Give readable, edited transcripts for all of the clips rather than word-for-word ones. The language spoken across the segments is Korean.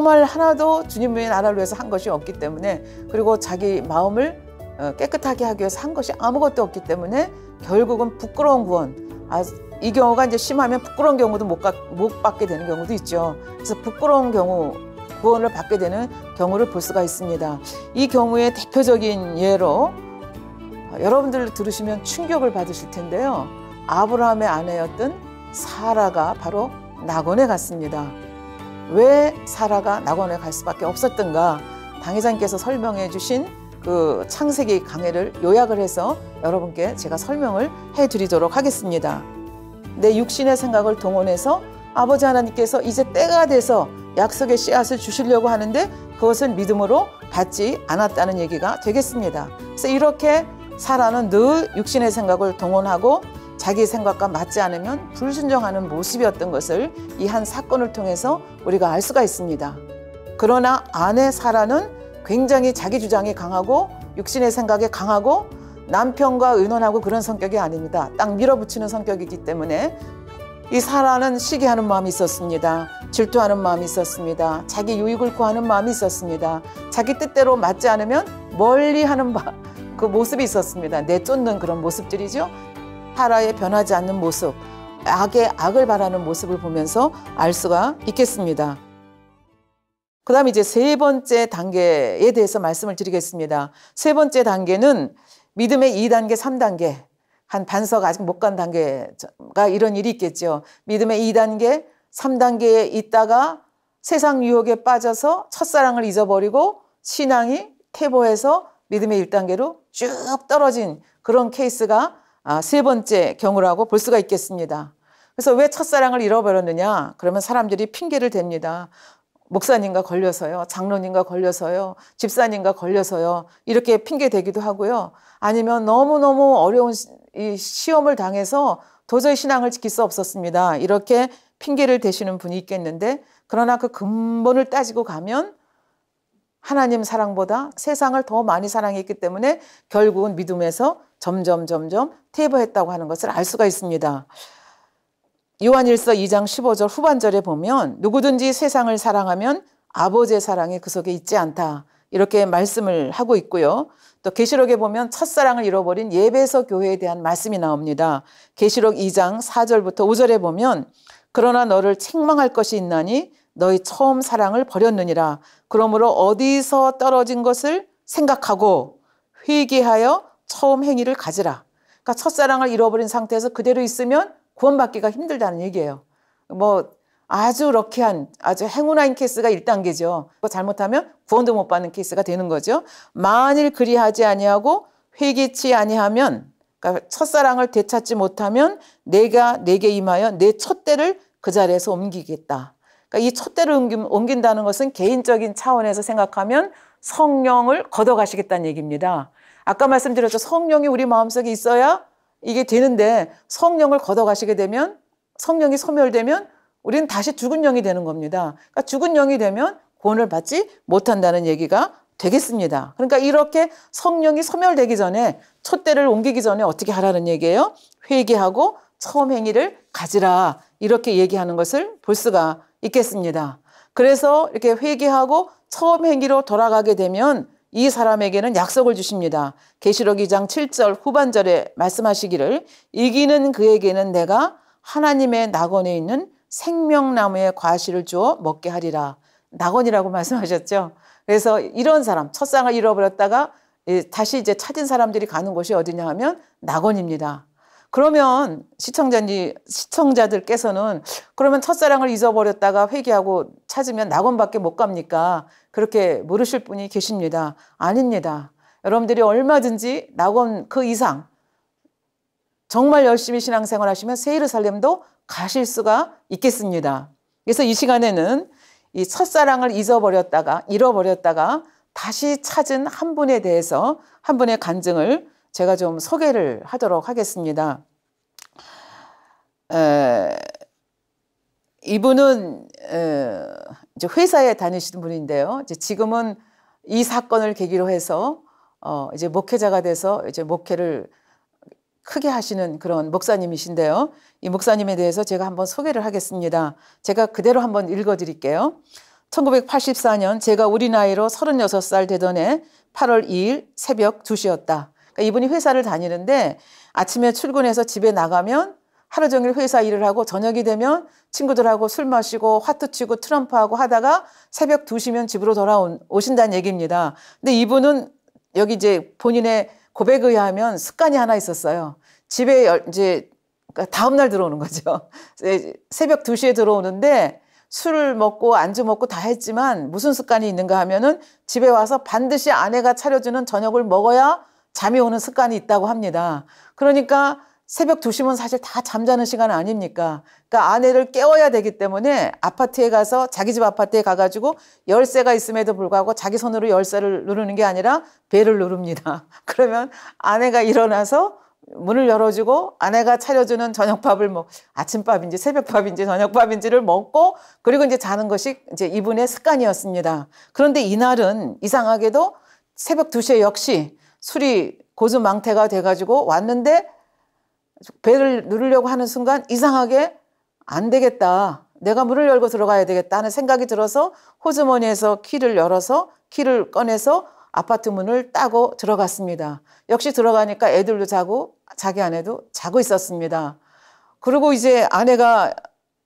정말 하나도 주님의 나라를 위해서 한 것이 없기 때문에, 그리고 자기 마음을 깨끗하게 하기 위해서 한 것이 아무것도 없기 때문에 결국은 부끄러운 구원, 이 경우가 이제 심하면 부끄러운 경우도 못 받게 되는 경우도 있죠. 그래서 부끄러운 경우 구원을 받게 되는 경우를 볼 수가 있습니다. 이 경우의 대표적인 예로 여러분들 들으시면 충격을 받으실 텐데요. 아브라함의 아내였던 사라가 바로 낙원에 갔습니다. 왜 사라가 낙원에 갈 수밖에 없었던가, 당회장께서 설명해 주신 그 창세기 강해를 요약을 해서 여러분께 제가 설명을 해드리도록 하겠습니다. 내 육신의 생각을 동원해서 아버지 하나님께서 이제 때가 돼서 약속의 씨앗을 주시려고 하는데 그것을 믿음으로 받지 않았다는 얘기가 되겠습니다. 그래서 이렇게 사라는 늘 육신의 생각을 동원하고 자기 생각과 맞지 않으면 불순종하는 모습이었던 것을 이 한 사건을 통해서 우리가 알 수가 있습니다. 그러나 아내 사라는 굉장히 자기 주장이 강하고 육신의 생각에 강하고 남편과 의논하고 그런 성격이 아닙니다. 딱 밀어붙이는 성격이기 때문에 이 사라는 시기하는 마음이 있었습니다. 질투하는 마음이 있었습니다. 자기 유익을 구하는 마음이 있었습니다. 자기 뜻대로 맞지 않으면 멀리하는 그 모습이 있었습니다. 내쫓는 그런 모습들이죠. 사라의 변하지 않는 모습, 악의 악을 바라는 모습을 보면서 알 수가 있겠습니다. 그 다음에 이제 세 번째 단계에 대해서 말씀을 드리겠습니다. 세 번째 단계는 믿음의 2단계, 3단계, 한 반석 아직 못 간 단계가 이런 일이 있겠죠. 믿음의 2단계, 3단계에 있다가 세상 유혹에 빠져서 첫사랑을 잊어버리고 신앙이 퇴보해서 믿음의 1단계로 쭉 떨어진 그런 케이스가 세 번째 경우라고 볼 수가 있겠습니다. 그래서 왜 첫사랑을 잃어버렸느냐? 그러면 사람들이 핑계를 댑니다. 목사님과 걸려서요, 장로님과 걸려서요, 집사님과 걸려서요, 이렇게 핑계 대기도 하고요. 아니면 너무너무 어려운 이 시험을 당해서 도저히 신앙을 지킬 수 없었습니다. 이렇게 핑계를 대시는 분이 있겠는데, 그러나 그 근본을 따지고 가면 하나님 사랑보다 세상을 더 많이 사랑했기 때문에 결국은 믿음에서 점점 퇴보했다고 하는 것을 알 수가 있습니다. 요한일서 2장 15절 후반절에 보면 누구든지 세상을 사랑하면 아버지의 사랑이 그 속에 있지 않다, 이렇게 말씀을 하고 있고요. 또 계시록에 보면 첫사랑을 잃어버린 예배서 교회에 대한 말씀이 나옵니다. 계시록 2장 4절부터 5절에 보면 그러나 너를 책망할 것이 있나니 너희 처음 사랑을 버렸느니라. 그러므로 어디서 떨어진 것을 생각하고 회개하여 처음 행위를 가지라. 그러니까 첫사랑을 잃어버린 상태에서 그대로 있으면 구원받기가 힘들다는 얘기예요. 아주 럭키한, 아주 행운한 케이스가 1단계죠. 잘못하면 구원도 못 받는 케이스가 되는 거죠. 만일 그리하지 아니하고 회개치 아니하면, 그러니까 첫사랑을 되찾지 못하면 내가 내게 임하여 내 촛대를 그 자리에서 옮기겠다. 그러니까 이 촛대를 옮긴다는 것은 개인적인 차원에서 생각하면 성령을 걷어가시겠다는 얘기입니다. 아까 말씀드렸죠. 성령이 우리 마음속에 있어야 이게 되는데, 성령을 걷어가시게 되면, 성령이 소멸되면 우리는 다시 죽은 영이 되는 겁니다. 그러니까 죽은 영이 되면 구원을 받지 못한다는 얘기가 되겠습니다. 그러니까 이렇게 성령이 소멸되기 전에, 촛대를 옮기기 전에 어떻게 하라는 얘기예요? 회개하고 처음 행위를 가지라, 이렇게 얘기하는 것을 볼 수가 있겠습니다. 그래서 이렇게 회개하고 처음 행위로 돌아가게 되면 이 사람에게는 약속을 주십니다. 계시록 2장 7절 후반절에 말씀하시기를 이기는 그에게는 내가 하나님의 낙원에 있는 생명나무의 과실을 주어 먹게 하리라. 낙원이라고 말씀하셨죠. 그래서 이런 사람, 첫사랑을 잃어버렸다가 다시 이제 찾은 사람들이 가는 곳이 어디냐 하면 낙원입니다. 그러면 시청자들께서는 그러면 첫사랑을 잊어버렸다가 회개하고 찾으면 낙원밖에 못 갑니까? 그렇게 물으실 분이 계십니다. 아닙니다. 여러분들이 얼마든지 낙원 그 이상 정말 열심히 신앙생활 하시면 새 예루살렘도 가실 수가 있겠습니다. 그래서 이 시간에는 이 첫사랑을 잃어버렸다가 다시 찾은 한 분에 대해서 한 분의 간증을 제가 좀 소개를 하도록 하겠습니다. 이분은 이제 회사에 다니시는 분인데요. 이제 지금은 이 사건을 계기로 해서 이제 목회자가 돼서 이제 목회를 크게 하시는 그런 목사님이신데요. 이 목사님에 대해서 제가 한번 소개를 하겠습니다. 제가 그대로 한번 읽어드릴게요. 1984년 제가 우리 나이로 36살 되던 해 8월 2일 새벽 2시였다. 그러니까 이분이 회사를 다니는데 아침에 출근해서 집에 나가면 하루 종일 회사 일을 하고 저녁이 되면 친구들하고 술 마시고 화투 치고 트럼프하고 하다가 새벽 2시면 집으로 오신다는 얘기입니다. 근데 이분은 여기 이제 본인의 고백에 의하면 습관이 하나 있었어요. 집에 이제 다음날 들어오는 거죠. 새벽 2시에 들어오는데 술을 먹고 안주 먹고 다 했지만 무슨 습관이 있는가 하면은 집에 와서 반드시 아내가 차려주는 저녁을 먹어야 잠이 오는 습관이 있다고 합니다. 그러니까 새벽 2시면 사실 다 잠자는 시간 아닙니까? 그러니까 아내를 깨워야 되기 때문에 아파트에 가서 자기 집 아파트에 가가지고 열쇠가 있음에도 불구하고 자기 손으로 열쇠를 누르는 게 아니라 벨을 누릅니다. 그러면 아내가 일어나서 문을 열어주고 아내가 차려주는 저녁밥을 아침밥인지 새벽밥인지 저녁밥인지를 먹고 그리고 이제 자는 것이 이제 이분의 습관이었습니다. 그런데 이날은 이상하게도 새벽 2시에 역시 술이 고주망태가 돼가지고 왔는데 벨을 누르려고 하는 순간 이상하게 안 되겠다. 내가 문을 열고 들어가야 되겠다 하는 생각이 들어서 호주머니에서 키를 열어서 키를 꺼내서 아파트 문을 따고 들어갔습니다. 역시 들어가니까 애들도 자고 자기 아내도 자고 있었습니다. 그리고 이제 아내가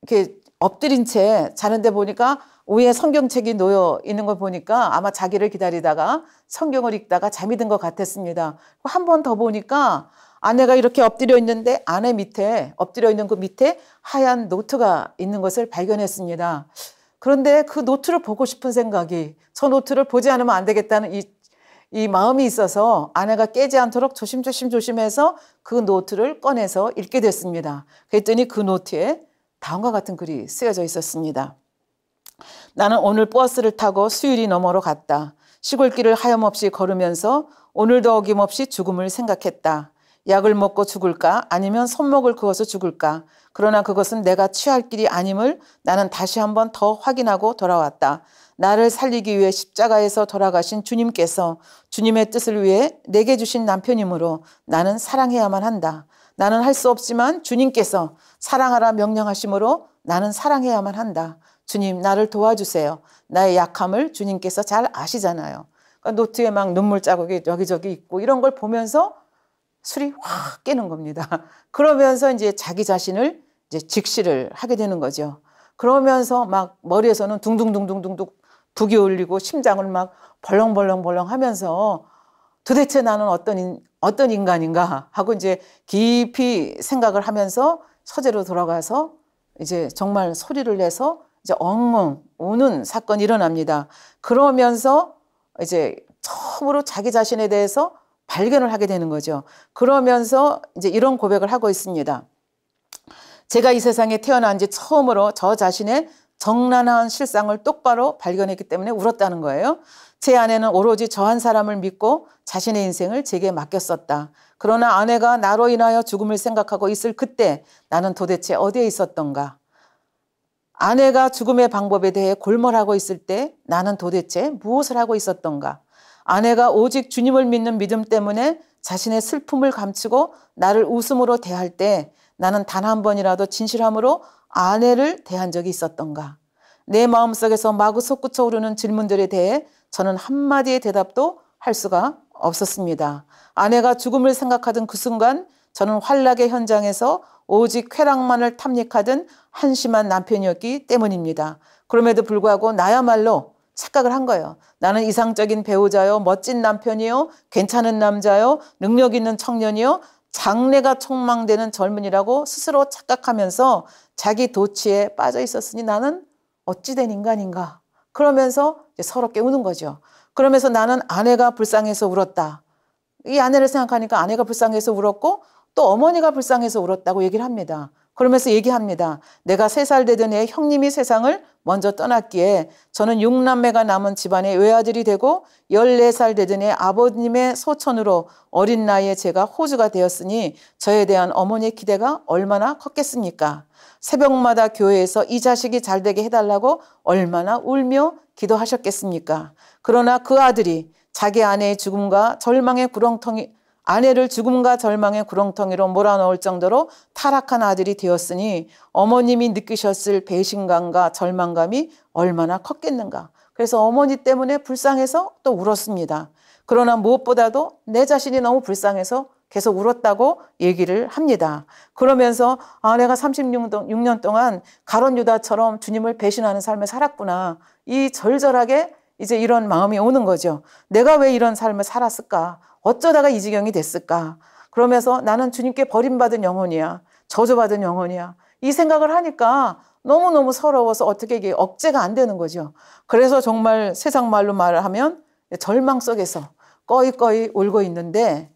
이렇게 엎드린 채 자는데 보니까 위에 성경책이 놓여 있는 걸 보니까 아마 자기를 기다리다가 성경을 읽다가 잠이 든 것 같았습니다. 한 번 더 보니까 아내가 이렇게 엎드려 있는데 아내 밑에 엎드려 있는 그 밑에 하얀 노트가 있는 것을 발견했습니다. 그런데 그 노트를 보고 싶은 생각이 저 노트를 보지 않으면 안 되겠다는 이 마음이 있어서 아내가 깨지 않도록 조심해서 그 노트를 꺼내서 읽게 됐습니다. 그랬더니 그 노트에 다음과 같은 글이 쓰여져 있었습니다. 나는 오늘 버스를 타고 수유리 너머로 갔다. 시골길을 하염없이 걸으면서 오늘도 어김없이 죽음을 생각했다. 약을 먹고 죽을까 아니면 손목을 그어서 죽을까. 그러나 그것은 내가 취할 길이 아님을 나는 다시 한번 더 확인하고 돌아왔다. 나를 살리기 위해 십자가에서 돌아가신 주님께서 주님의 뜻을 위해 내게 주신 남편이므로 나는 사랑해야만 한다. 나는 할 수 없지만 주님께서 사랑하라 명령하심으로 나는 사랑해야만 한다. 주님 나를 도와주세요. 나의 약함을 주님께서 잘 아시잖아요. 그러니까 노트에 막 눈물 자국이 여기저기 있고 이런 걸 보면서 술이 확 깨는 겁니다. 그러면서 이제 자기 자신을 이제 직시를 하게 되는 거죠. 그러면서 막 머리에서는 둥둥둥둥둥 북이 울리고 심장을 막 벌렁벌렁 하면서 도대체 나는 어떤 인간인가 하고 이제 깊이 생각을 하면서 서재로 돌아가서 이제 정말 소리를 내서 이제 엉엉 우는 사건이 일어납니다. 그러면서 이제 처음으로 자기 자신에 대해서 발견을 하게 되는 거죠. 그러면서 이제 이런 고백을 하고 있습니다. 제가 이 세상에 태어난 지 처음으로 저 자신의 정난한 실상을 똑바로 발견했기 때문에 울었다는 거예요. 제 아내는 오로지 저 한 사람을 믿고 자신의 인생을 제게 맡겼었다. 그러나 아내가 나로 인하여 죽음을 생각하고 있을 그때 나는 도대체 어디에 있었던가? 아내가 죽음의 방법에 대해 골몰하고 있을 때 나는 도대체 무엇을 하고 있었던가? 아내가 오직 주님을 믿는 믿음 때문에 자신의 슬픔을 감추고 나를 웃음으로 대할 때 나는 단 한 번이라도 진실함으로 아내를 대한 적이 있었던가? 내 마음속에서 마구 솟구쳐 오르는 질문들에 대해 저는 한마디의 대답도 할 수가 없었습니다. 아내가 죽음을 생각하던 그 순간 저는 환락의 현장에서 오직 쾌락만을 탐닉하던 한심한 남편이었기 때문입니다. 그럼에도 불구하고 나야말로 착각을 한 거예요. 나는 이상적인 배우자요, 멋진 남편이요, 괜찮은 남자요, 능력 있는 청년이요, 장래가 촉망되는 젊은이라고 스스로 착각하면서 자기 도취에 빠져 있었으니 나는 어찌 된 인간인가. 그러면서 이제 서럽게 우는 거죠. 그러면서 나는 아내가 불쌍해서 울었다. 이 아내를 생각하니까 아내가 불쌍해서 울었고 또 어머니가 불쌍해서 울었다고 얘기를 합니다. 그러면서 얘기합니다. 내가 3살 되던 해 형님이 세상을 먼저 떠났기에 저는 6남매가 남은 집안의 외아들이 되고 14살 되던 해 아버님의 소천으로 어린 나이에 제가 호주가 되었으니 저에 대한 어머니의 기대가 얼마나 컸겠습니까? 새벽마다 교회에서 이 자식이 잘 되게 해달라고 얼마나 울며 기도하셨겠습니까? 그러나 그 아들이 자기 아내의 죽음과 절망의 구렁텅이 아내를 죽음과 절망의 구렁텅이로 몰아넣을 정도로 타락한 아들이 되었으니 어머님이 느끼셨을 배신감과 절망감이 얼마나 컸겠는가. 그래서 어머니 때문에 불쌍해서 또 울었습니다. 그러나 무엇보다도 내 자신이 너무 불쌍해서 계속 울었다고 얘기를 합니다. 그러면서 내가 36년 동안 가룟 유다처럼 주님을 배신하는 삶을 살았구나. 이 절절하게 이제 이런 마음이 오는 거죠. 내가 왜 이런 삶을 살았을까? 어쩌다가 이 지경이 됐을까? 그러면서 나는 주님께 버림받은 영혼이야. 저주받은 영혼이야. 이 생각을 하니까 너무너무 서러워서 어떻게 이게 억제가 안 되는 거죠. 그래서 정말 세상 말로 말하면 절망 속에서 꺼이꺼이 울고 있는데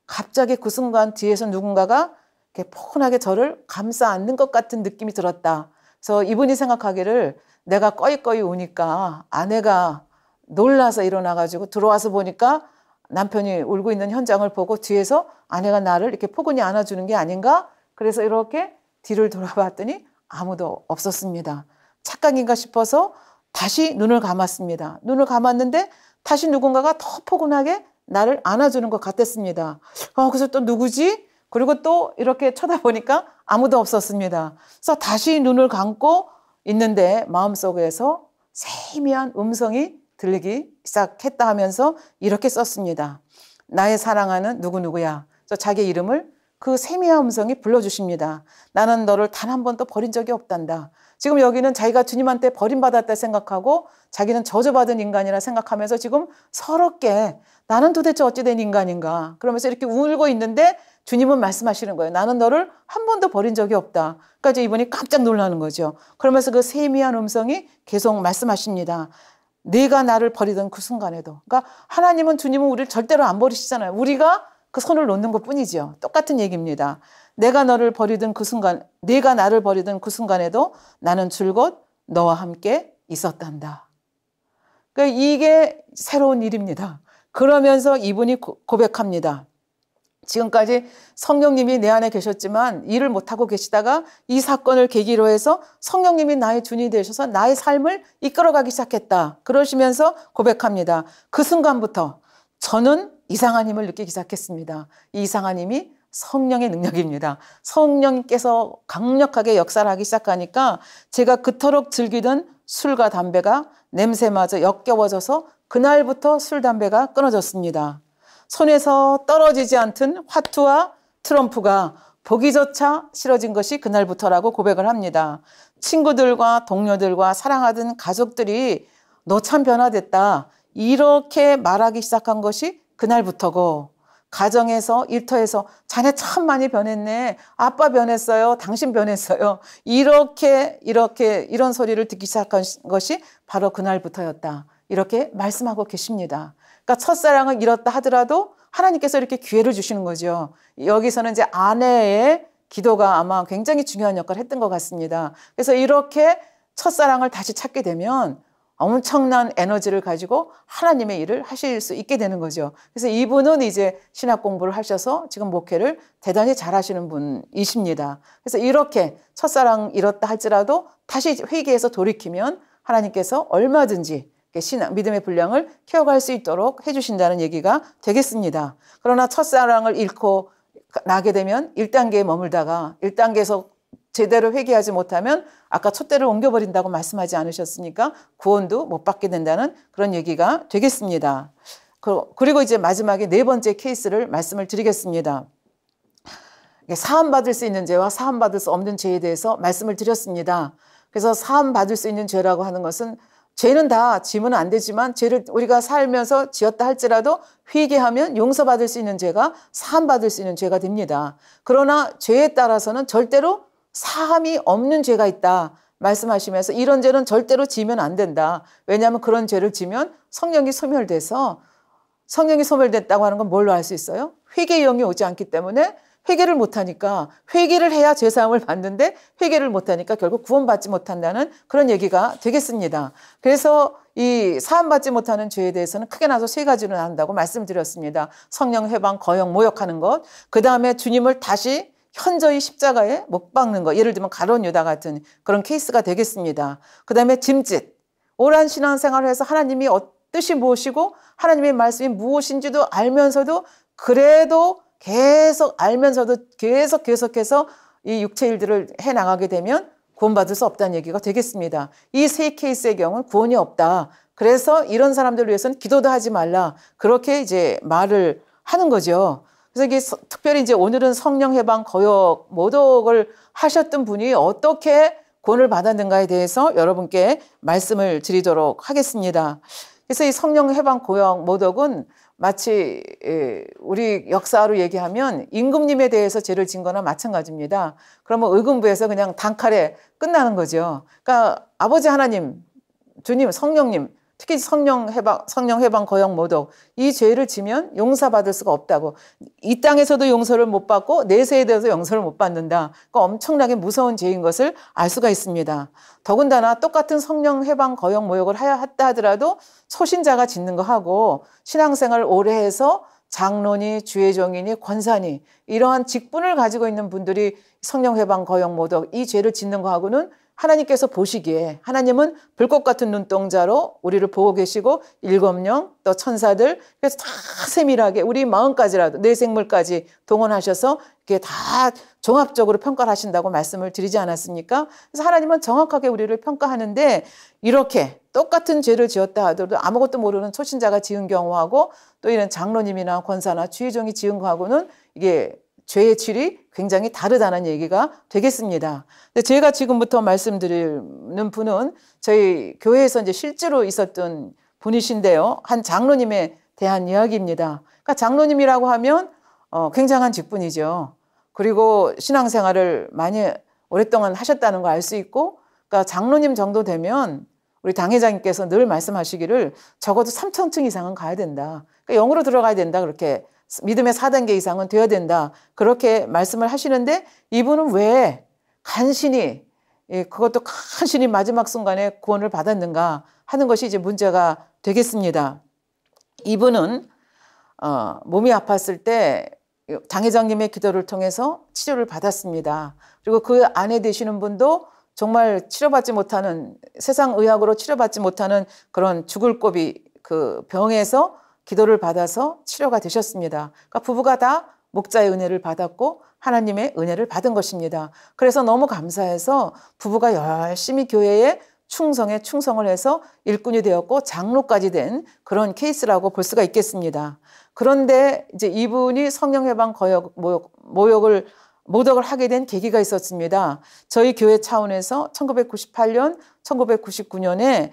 갑자기 그 순간 뒤에서 누군가가 이렇게 포근하게 저를 감싸 안는 것 같은 느낌이 들었다. 그래서 이분이 생각하기를 내가 꺼이꺼이 우니까 아내가 놀라서 일어나가지고 들어와서 보니까 남편이 울고 있는 현장을 보고 뒤에서 아내가 나를 이렇게 포근히 안아주는 게 아닌가? 그래서 이렇게 뒤를 돌아봤더니 아무도 없었습니다. 착각인가 싶어서 다시 눈을 감았습니다. 눈을 감았는데 다시 누군가가 더 포근하게 나를 안아주는 것 같았습니다. 그래서 또 누구지? 그리고 또 이렇게 쳐다보니까 아무도 없었습니다. 그래서 다시 눈을 감고 있는데 마음속에서 세미한 음성이 들리기 시작했다 하면서 이렇게 썼습니다. 나의 사랑하는 누구누구야. 그래서 자기 이름을 그 세미한 음성이 불러주십니다. 나는 너를 단 한 번도 버린 적이 없단다. 지금 여기는 자기가 주님한테 버림받았다 생각하고 자기는 저주받은 인간이라 생각하면서 지금 서럽게 나는 도대체 어찌된 인간인가. 그러면서 이렇게 울고 있는데 주님은 말씀하시는 거예요. 나는 너를 한 번도 버린 적이 없다. 그러니까 이제 이분이 깜짝 놀라는 거죠. 그러면서 그 세미한 음성이 계속 말씀하십니다. 네가 나를 버리던 그 순간에도. 그러니까 하나님은 주님은 우리를 절대로 안 버리시잖아요. 우리가 그 손을 놓는 것 뿐이죠. 똑같은 얘기입니다. 내가 너를 버리던 그 순간, 네가 나를 버리던 그 순간에도 나는 줄곧 너와 함께 있었단다. 그러니까 이게 새로운 일입니다. 그러면서 이분이 고백합니다. 지금까지 성령님이 내 안에 계셨지만 일을 못하고 계시다가 이 사건을 계기로 해서 성령님이 나의 주인이 되셔서 나의 삶을 이끌어가기 시작했다. 그러시면서 고백합니다. 그 순간부터 저는 이상한 힘을 느끼기 시작했습니다. 이 이상한 힘이 성령의 능력입니다. 성령께서 강력하게 역사를 하기 시작하니까 제가 그토록 즐기던 술과 담배가 냄새마저 역겨워져서 그날부터 술, 담배가 끊어졌습니다. 손에서 떨어지지 않던 화투와 트럼프가 보기조차 싫어진 것이 그날부터라고 고백을 합니다. 친구들과 동료들과 사랑하던 가족들이 너 참 변화됐다. 이렇게 말하기 시작한 것이 그날부터고 가정에서 일터에서 자네 참 많이 변했네. 아빠 변했어요. 당신 변했어요. 이런 소리를 듣기 시작한 것이 바로 그날부터였다. 이렇게 말씀하고 계십니다. 그러니까 첫사랑을 잃었다 하더라도 하나님께서 이렇게 기회를 주시는 거죠. 여기서는 이제 아내의 기도가 아마 굉장히 중요한 역할을 했던 것 같습니다. 그래서 이렇게 첫사랑을 다시 찾게 되면 엄청난 에너지를 가지고 하나님의 일을 하실 수 있게 되는 거죠. 그래서 이분은 이제 신학 공부를 하셔서 지금 목회를 대단히 잘하시는 분이십니다. 그래서 이렇게 첫사랑 잃었다 할지라도 다시 회개해서 돌이키면 하나님께서 얼마든지 믿음의 분량을 키워갈 수 있도록 해주신다는 얘기가 되겠습니다. 그러나 첫사랑을 잃고 나게 되면 1단계에 머물다가 1단계에서 제대로 회개하지 못하면 아까 촛대를 옮겨버린다고 말씀하지 않으셨습니까? 구원도 못 받게 된다는 그런 얘기가 되겠습니다. 그리고 이제 마지막에 네 번째 케이스를 말씀을 드리겠습니다. 사함받을 수 있는 죄와 사함받을 수 없는 죄에 대해서 말씀을 드렸습니다. 그래서 사함받을 수 있는 죄라고 하는 것은 죄는 다 지으면 안 되지만 죄를 우리가 살면서 지었다 할지라도 회개하면 용서받을 수 있는 죄가 사함받을 수 있는 죄가 됩니다. 그러나 죄에 따라서는 절대로 사함이 없는 죄가 있다 말씀하시면서 이런 죄는 절대로 지으면 안 된다. 왜냐하면 그런 죄를 지면 성령이 소멸돼서 성령이 소멸됐다고 하는 건 뭘로 알 수 있어요? 회개의 영이 오지 않기 때문에 회개를 못하니까 회개를 해야 죄사함을 받는데 회개를 못하니까 결국 구원받지 못한다는 그런 얘기가 되겠습니다. 그래서 이 사함받지 못하는 죄에 대해서는 크게 나서 세 가지로 나눈다고 말씀드렸습니다. 성령 회방, 거역, 모욕하는 것. 그 다음에 주님을 다시 현저히 십자가에 못 박는 것. 예를 들면 가룟 유다 같은 그런 케이스가 되겠습니다. 그 다음에 짐짓. 오랜 신앙생활을 해서 하나님이 뜻이 무엇이고 하나님의 말씀이 무엇인지도 알면서도 그래도 계속 알면서도 계속해서 이 육체 일들을 해나가게 되면 구원받을 수 없다는 얘기가 되겠습니다. 이 세 케이스의 경우는 구원이 없다. 그래서 이런 사람들을 위해서는 기도도 하지 말라. 그렇게 이제 말을 하는 거죠. 그래서 이게 특별히 이제 오늘은 성령 해방 거역 모독을 하셨던 분이 어떻게 구원을 받았는가에 대해서 여러분께 말씀을 드리도록 하겠습니다. 그래서 이 성령 해방 거역 모독은 마치 우리 역사로 얘기하면 임금님에 대해서 죄를 진 거나 마찬가지입니다. 그러면 의금부에서 그냥 단칼에 끝나는 거죠. 그러니까 아버지 하나님, 주님, 성령님, 특히 성령 해방 거역 모독, 이 죄를 지면 용서받을 수가 없다고. 이 땅에서도 용서를 못 받고 내세에 대해서 용서를 못 받는다. 그러니까 엄청나게 무서운 죄인 것을 알 수가 있습니다. 더군다나 똑같은 성령 해방 거역 모욕을 했다 하더라도 초신자가 짓는 거 하고 신앙생활을 오래 해서 장로니 주의종이니 권사니 이러한 직분을 가지고 있는 분들이 성령 해방 거역 모독 이 죄를 짓는 거하고는 하나님께서 보시기에 하나님은 불꽃 같은 눈동자로 우리를 보고 계시고 일곱령 또 천사들 그래서 다 세밀하게 우리 마음까지라도 내 생물까지 동원하셔서 이렇게 다 종합적으로 평가를 하신다고 말씀을 드리지 않았습니까? 그래서 하나님은 정확하게 우리를 평가하는데 이렇게 똑같은 죄를 지었다 하더라도 아무것도 모르는 초신자가 지은 경우하고 또 이런 장로님이나 권사나 주의종이 지은 거하고는 이게 죄의 질이 굉장히 다르다는 얘기가 되겠습니다. 근데 제가 지금부터 말씀드리는 분은 저희 교회에서 이제 실제로 있었던 분이신데요. 한 장로님에 대한 이야기입니다. 그러니까 장로님이라고 하면 굉장한 직분이죠. 그리고 신앙생활을 많이 오랫동안 하셨다는 거 알 수 있고, 그러니까 장로님 정도 되면 우리 당회장님께서 늘 말씀하시기를 적어도 3,000층 이상은 가야 된다. 그러니까 영으로 들어가야 된다. 그렇게. 믿음의 4단계 이상은 되어야 된다. 그렇게 말씀을 하시는데 이분은 왜 간신히 그것도 간신히 마지막 순간에 구원을 받았는가 하는 것이 이제 문제가 되겠습니다. 이분은 몸이 아팠을 때 당회장님의 기도를 통해서 치료를 받았습니다. 그리고 그 아내 되시는 분도 정말 치료받지 못하는 세상 의학으로 치료받지 못하는 그런 죽을 고비 그 병에서 기도를 받아서 치료가 되셨습니다. 그러니까 부부가 다 목자의 은혜를 받았고 하나님의 은혜를 받은 것입니다. 그래서 너무 감사해서 부부가 열심히 교회에 충성을 해서 일꾼이 되었고 장로까지 된 그런 케이스라고 볼 수가 있겠습니다. 그런데 이제 이분이 성령 해방 거역 모독을 하게 된 계기가 있었습니다. 저희 교회 차원에서 1998년, 1999년에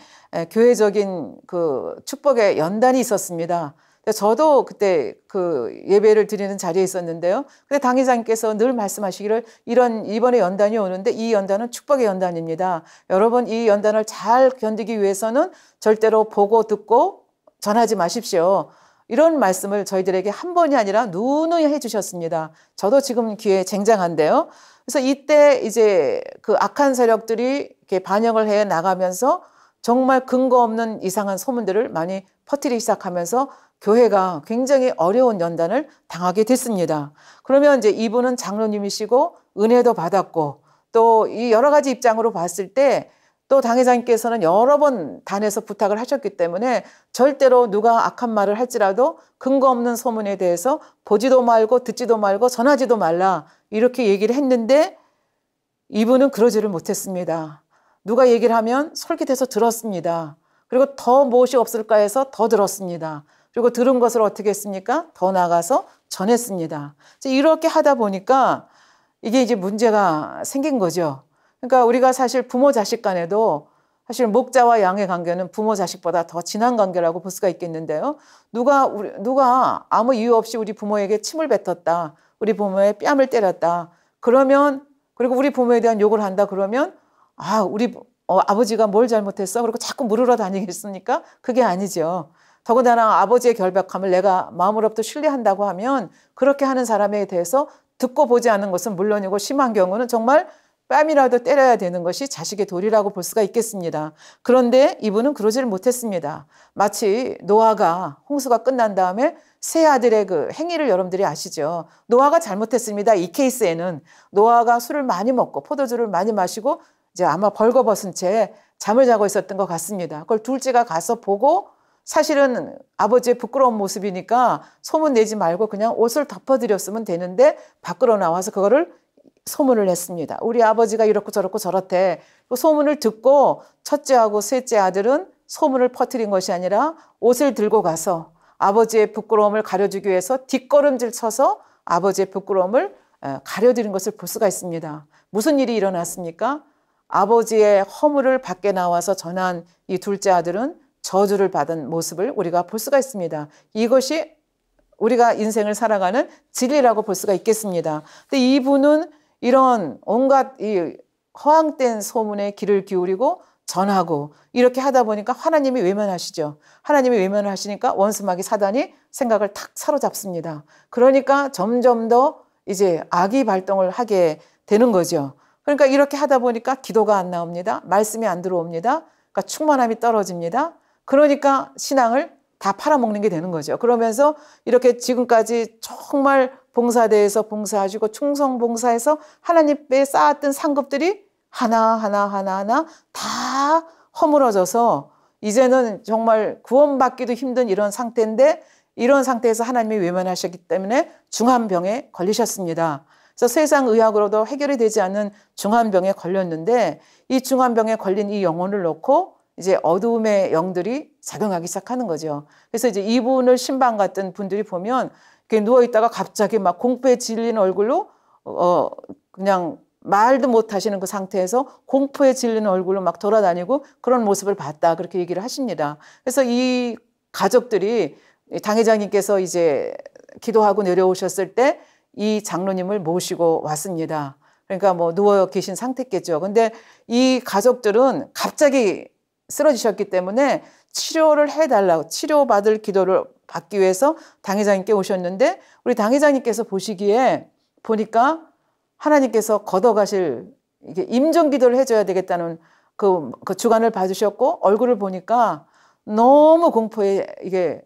교회적인 그 축복의 연단이 있었습니다. 저도 그때 그 예배를 드리는 자리에 있었는데요. 근데 당회장님께서 늘 말씀하시기를 이번에 연단이 오는데 이 연단은 축복의 연단입니다. 여러분 이 연단을 잘 견디기 위해서는 절대로 보고 듣고 전하지 마십시오. 이런 말씀을 저희들에게 한 번이 아니라 누누이 해주셨습니다. 저도 지금 귀에 쟁장한데요. 그래서 이때 이제 그 악한 세력들이 이렇게 반영을 해 나가면서 정말 근거 없는 이상한 소문들을 많이 퍼뜨리기 시작하면서 교회가 굉장히 어려운 연단을 당하게 됐습니다. 그러면 이제 이분은 장로님이시고 은혜도 받았고 또 이 여러 가지 입장으로 봤을 때 또 당회장님께서는 여러 번 단에서 부탁을 하셨기 때문에 절대로 누가 악한 말을 할지라도 근거 없는 소문에 대해서 보지도 말고 듣지도 말고 전하지도 말라 이렇게 얘기를 했는데 이분은 그러지를 못했습니다. 누가 얘기를 하면 솔깃해서 들었습니다. 그리고 더 무엇이 없을까 해서 더 들었습니다. 그리고 들은 것을 어떻게 했습니까? 더 나가서 전했습니다. 이렇게 하다 보니까 이게 이제 문제가 생긴 거죠. 그러니까 우리가 사실 부모 자식 간에도 사실 목자와 양의 관계는 부모 자식보다 더 진한 관계라고 볼 수가 있겠는데요. 누가 아무 이유 없이 우리 부모에게 침을 뱉었다. 우리 부모의 뺨을 때렸다. 그러면 그리고 우리 부모에 대한 욕을 한다 그러면 우리 아버지가 뭘 잘못했어? 그리고 자꾸 물으러 다니겠습니까? 그게 아니죠. 더군다나 아버지의 결백함을 내가 마음으로부터 신뢰한다고 하면 그렇게 하는 사람에 대해서 듣고 보지 않는 것은 물론이고 심한 경우는 정말 뺨이라도 때려야 되는 것이 자식의 도리라고 볼 수가 있겠습니다. 그런데 이분은 그러지를 못했습니다. 마치 노아가 홍수가 끝난 다음에 세 아들의 그 행위를 여러분들이 아시죠? 노아가 잘못했습니다. 이 케이스에는 노아가 술을 많이 먹고 포도주를 많이 마시고 이제 아마 벌거벗은 채 잠을 자고 있었던 것 같습니다. 그걸 둘째가 가서 보고 사실은 아버지의 부끄러운 모습이니까 소문 내지 말고 그냥 옷을 덮어드렸으면 되는데 밖으로 나와서 그거를 소문을 냈습니다. 우리 아버지가 이렇고 저렇고 저렇대. 그 소문을 듣고 첫째하고 셋째 아들은 소문을 퍼뜨린 것이 아니라 옷을 들고 가서 아버지의 부끄러움을 가려주기 위해서 뒷걸음질 쳐서 아버지의 부끄러움을 가려드린 것을 볼 수가 있습니다. 무슨 일이 일어났습니까? 아버지의 허물을 밖에 나와서 전한 이 둘째 아들은 저주를 받은 모습을 우리가 볼 수가 있습니다. 이것이 우리가 인생을 살아가는 진리라고 볼 수가 있겠습니다. 근데 이분은 이런 온갖 이 허황된 소문에 귀를 기울이고 전하고 이렇게 하다 보니까 하나님이 외면하시죠. 하나님이 외면을 하시니까 원수마귀 사단이 생각을 탁 사로잡습니다. 그러니까 점점 더 이제 악이 발동을 하게 되는 거죠. 그러니까 이렇게 하다 보니까 기도가 안 나옵니다. 말씀이 안 들어옵니다. 그러니까 충만함이 떨어집니다. 그러니까 신앙을 다 팔아먹는 게 되는 거죠. 그러면서 이렇게 지금까지 정말 봉사대에서 봉사하시고 충성봉사해서 하나님께 쌓았던 상급들이 하나하나 다 허물어져서 이제는 정말 구원받기도 힘든 이런 상태인데 이런 상태에서 하나님이 외면하셨기 때문에 중환병에 걸리셨습니다. 그래서 세상 의학으로도 해결이 되지 않는 중환병에 걸렸는데 이 중환병에 걸린 이 영혼을 놓고 이제 어두움의 영들이 작용하기 시작하는 거죠. 그래서 이제 이분을 신방 같은 분들이 보면 이렇게 누워있다가 갑자기 막 공포에 질린 얼굴로 그냥 말도 못 하시는 그 상태에서 공포에 질린 얼굴로 막 돌아다니고 그런 모습을 봤다. 그렇게 얘기를 하십니다. 그래서 이 가족들이 당회장님께서 이제 기도하고 내려오셨을 때 이 장로님을 모시고 왔습니다. 그러니까 뭐 누워 계신 상태겠죠. 근데 이 가족들은 갑자기 쓰러지셨기 때문에 치료를 해달라고 치료받을 기도를 받기 위해서 당회장님께 오셨는데 우리 당회장님께서 보니까 하나님께서 걷어가실 이게 임종 기도를 해줘야 되겠다는 그 주관을 받으셨고 얼굴을 보니까 너무 공포에 이게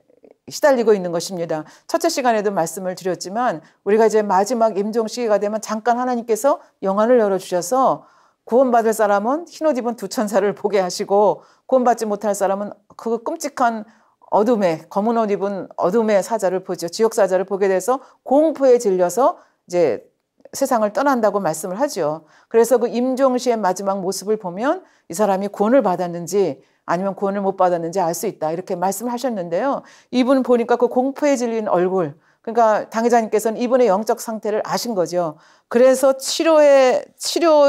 시달리고 있는 것입니다. 첫째 시간에도 말씀을 드렸지만 우리가 이제 마지막 임종 시기가 되면 잠깐 하나님께서 영안을 열어주셔서 구원받을 사람은 흰옷 입은 두 천사를 보게 하시고 구원받지 못할 사람은 그 끔찍한 어둠에 검은 옷 입은 어둠의 사자를 보죠. 지옥 사자를 보게 돼서 공포에 질려서 이제 세상을 떠난다고 말씀을 하죠. 그래서 그 임종시의 마지막 모습을 보면 이 사람이 구원을 받았는지 아니면 구원을 못 받았는지 알 수 있다. 이렇게 말씀을 하셨는데요. 이분 보니까 그 공포에 질린 얼굴, 그러니까 당회장님께서는 이분의 영적 상태를 아신 거죠. 그래서 치료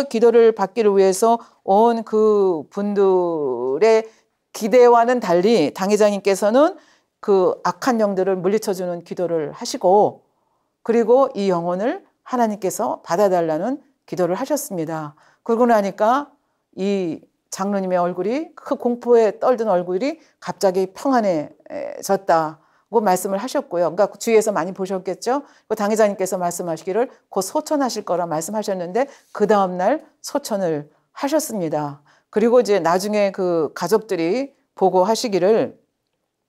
기도를 받기를 위해서 온 그 분들의 기대와는 달리 당회장님께서는 그 악한 영들을 물리쳐주는 기도를 하시고 그리고 이 영혼을 하나님께서 받아달라는 기도를 하셨습니다. 그러고 나니까 이 장로님의 얼굴이 그 공포에 떨던 얼굴이 갑자기 평안해졌다고 말씀을 하셨고요. 그러니까 주위에서 많이 보셨겠죠. 그 당회장님께서 말씀하시기를 곧 소천하실 거라 말씀하셨는데 그 다음날 소천을 하셨습니다. 그리고 이제 나중에 그 가족들이 보고 하시기를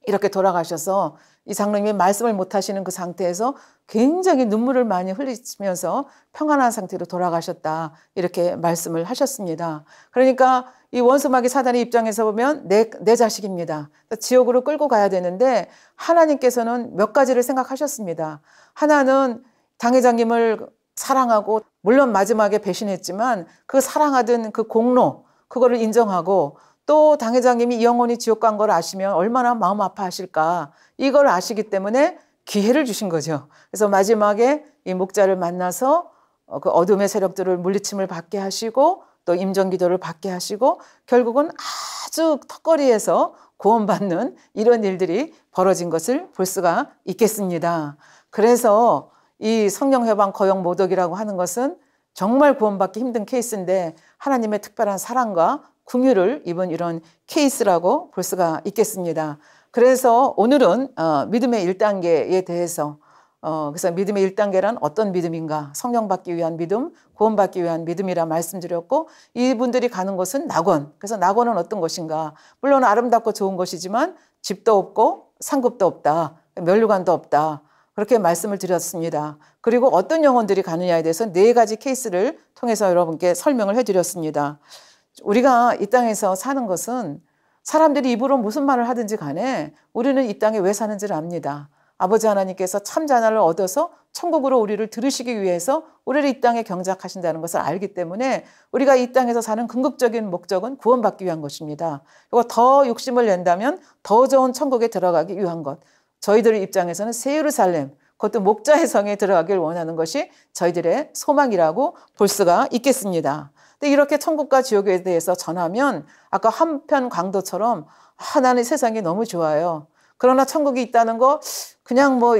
이렇게 돌아가셔서 이 장로님이 말씀을 못 하시는 그 상태에서 굉장히 눈물을 많이 흘리면서 평안한 상태로 돌아가셨다. 이렇게 말씀을 하셨습니다. 그러니까 이 원수마귀 사단의 입장에서 보면 내 자식입니다. 지옥으로 끌고 가야 되는데 하나님께서는 몇 가지를 생각하셨습니다. 하나는 당회장님을 사랑하고 물론 마지막에 배신했지만 그 사랑하던 그 공로 그거를 인정하고 또 당회장님이 이 영혼이 지옥 간 걸 아시면 얼마나 마음 아파하실까 이걸 아시기 때문에 기회를 주신 거죠. 그래서 마지막에 이 목자를 만나서 그 어둠의 세력들을 물리침을 받게 하시고 또 임종기도를 받게 하시고 결국은 아주 턱걸이에서 구원받는 이런 일들이 벌어진 것을 볼 수가 있겠습니다. 그래서 이 성령해방 거역 모독이라고 하는 것은 정말 구원받기 힘든 케이스인데 하나님의 특별한 사랑과 긍휼을 입은 이런 케이스라고 볼 수가 있겠습니다. 그래서 오늘은 믿음의 1단계에 대해서 그래서 믿음의 1단계란 어떤 믿음인가? 성령 받기 위한 믿음, 구원받기 위한 믿음이라 말씀드렸고 이분들이 가는 곳은 낙원. 그래서 낙원은 어떤 것인가? 물론 아름답고 좋은 것이지만 집도 없고 상급도 없다. 면류관도 없다. 그렇게 말씀을 드렸습니다. 그리고 어떤 영혼들이 가느냐에 대해서 4가지 케이스를 통해서 여러분께 설명을 해드렸습니다. 우리가 이 땅에서 사는 것은 사람들이 입으로 무슨 말을 하든지 간에 우리는 이 땅에 왜 사는지를 압니다. 아버지 하나님께서 참 자녀를 얻어서 천국으로 우리를 들으시기 위해서 우리를 이 땅에 경작하신다는 것을 알기 때문에 우리가 이 땅에서 사는 궁극적인 목적은 구원받기 위한 것입니다. 그리고 더 욕심을 낸다면 더 좋은 천국에 들어가기 위한 것. 저희들 입장에서는 새 예루살렘, 그것도 목자의 성에 들어가길 원하는 것이 저희들의 소망이라고 볼 수가 있겠습니다. 근데 이렇게 천국과 지옥에 대해서 전하면 아까 한편 강도처럼 나는 세상이 너무 좋아요. 그러나 천국이 있다는 거 그냥 뭐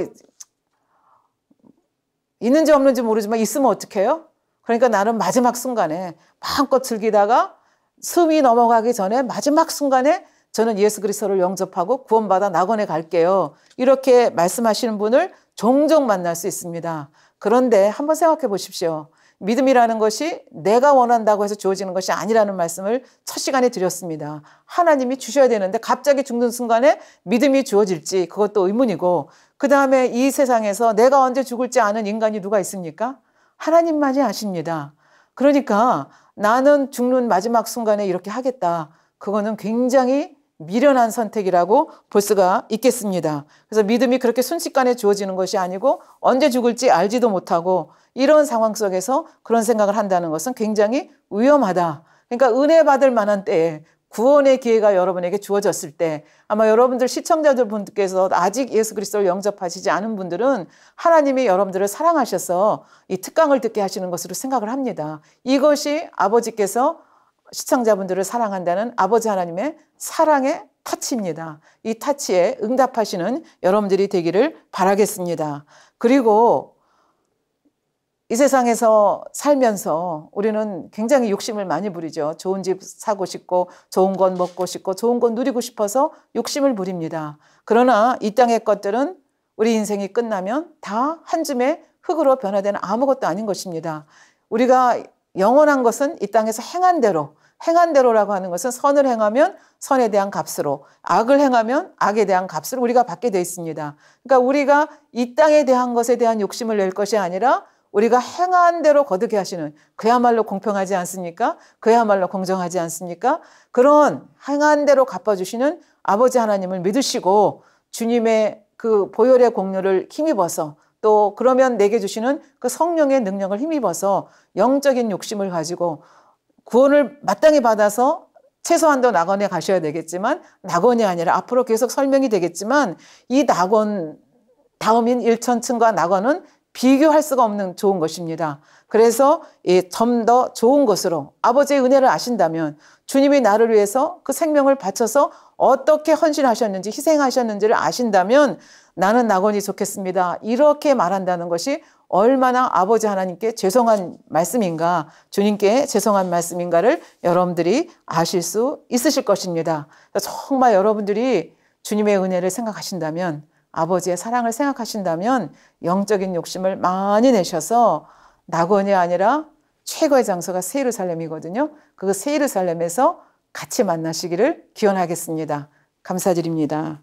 있는지 없는지 모르지만 있으면 어떡해요? 그러니까 나는 마지막 순간에 마음껏 즐기다가 숨이 넘어가기 전에 마지막 순간에 저는 예수 그리스도를 영접하고 구원받아 낙원에 갈게요. 이렇게 말씀하시는 분을 종종 만날 수 있습니다. 그런데 한번 생각해 보십시오. 믿음이라는 것이 내가 원한다고 해서 주어지는 것이 아니라는 말씀을 첫 시간에 드렸습니다. 하나님이 주셔야 되는데 갑자기 죽는 순간에 믿음이 주어질지 그것도 의문이고, 그 다음에 이 세상에서 내가 언제 죽을지 아는 인간이 누가 있습니까? 하나님만이 아십니다. 그러니까 나는 죽는 마지막 순간에 이렇게 하겠다. 그거는 굉장히 미련한 선택이라고 볼 수가 있겠습니다. 그래서 믿음이 그렇게 순식간에 주어지는 것이 아니고 언제 죽을지 알지도 못하고 이런 상황 속에서 그런 생각을 한다는 것은 굉장히 위험하다. 그러니까 은혜 받을 만한 때에 구원의 기회가 여러분에게 주어졌을 때 아마 여러분들 시청자들 분들께서 아직 예수 그리스도를 영접하시지 않은 분들은 하나님이 여러분들을 사랑하셔서 이 특강을 듣게 하시는 것으로 생각을 합니다. 이것이 아버지께서 시청자분들을 사랑한다는 아버지 하나님의 사랑의 터치입니다. 이 터치에 응답하시는 여러분들이 되기를 바라겠습니다. 그리고 이 세상에서 살면서 우리는 굉장히 욕심을 많이 부리죠. 좋은 집 사고 싶고 좋은 건 먹고 싶고 좋은 건 누리고 싶어서 욕심을 부립니다. 그러나 이 땅의 것들은 우리 인생이 끝나면 다 한 줌의 흙으로 변화되는 아무것도 아닌 것입니다. 우리가 영원한 것은 이 땅에서 행한 대로, 행한 대로라고 하는 것은 선을 행하면 선에 대한 값으로, 악을 행하면 악에 대한 값을 우리가 받게 되어 있습니다. 그러니까 우리가 이 땅에 대한 것에 대한 욕심을 낼 것이 아니라 우리가 행한 대로 거두게 하시는, 그야말로 공평하지 않습니까? 그야말로 공정하지 않습니까? 그런 행한 대로 갚아주시는 아버지 하나님을 믿으시고 주님의 그 보혈의 공로를 힘입어서, 또 그러면 내게 주시는 그 성령의 능력을 힘입어서 영적인 욕심을 가지고 구원을 마땅히 받아서 최소한도 낙원에 가셔야 되겠지만, 낙원이 아니라 앞으로 계속 설명이 되겠지만 이 낙원 다음인 일천층과 낙원은 비교할 수가 없는 좋은 것입니다. 그래서 좀 더 좋은 것으로 아버지의 은혜를 아신다면, 주님이 나를 위해서 그 생명을 바쳐서 어떻게 헌신하셨는지 희생하셨는지를 아신다면 나는 낙원이 좋겠습니다. 이렇게 말한다는 것이 얼마나 아버지 하나님께 죄송한 말씀인가, 주님께 죄송한 말씀인가를 여러분들이 아실 수 있으실 것입니다. 정말 여러분들이 주님의 은혜를 생각하신다면, 아버지의 사랑을 생각하신다면 영적인 욕심을 많이 내셔서 낙원이 아니라 최고의 장소가 새 예루살렘이거든요. 그 새 예루살렘에서 같이 만나시기를 기원하겠습니다. 감사드립니다.